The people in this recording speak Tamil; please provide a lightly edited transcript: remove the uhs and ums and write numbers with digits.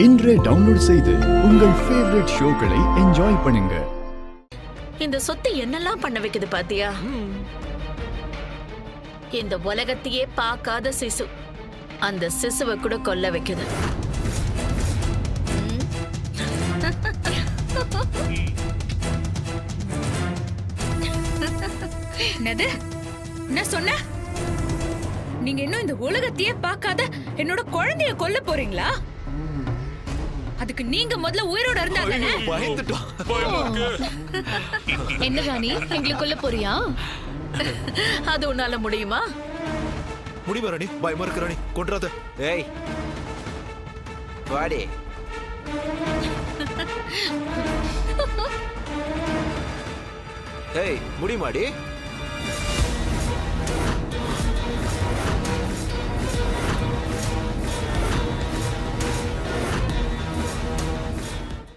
இன்றே டவுன்லோட் செய்து உங்கள் ஃபேவரட் ஷோக்களை என்ஜாய் பண்ணுங்க. இந்த சொத்து என்னெல்லாம் பண்ண வைக்குது பாத்தியா? இந்த உலகத்தையே பார்க்காத சிசு அந்த சிசுவை கூட கொல்ல வைக்குது. என்னது? என்ன சொன்ன? நீங்க இன்னும் இந்த உலகத்தையே பார்க்காத என்னோட குழந்தைய கொல்ல போறீங்களா? அதுக்கு நீங்க முதல்ல உயிரோட இருந்தாதானே? என்ன ராணி, எங்களை கொல்ல போறியா? அது உன்னால முடியுமா? முடியுமா ராணி? பயமா இருக்கு ராணி, கொன்றாத. ஏய் வாடி. ஏய் முடியுமாடி?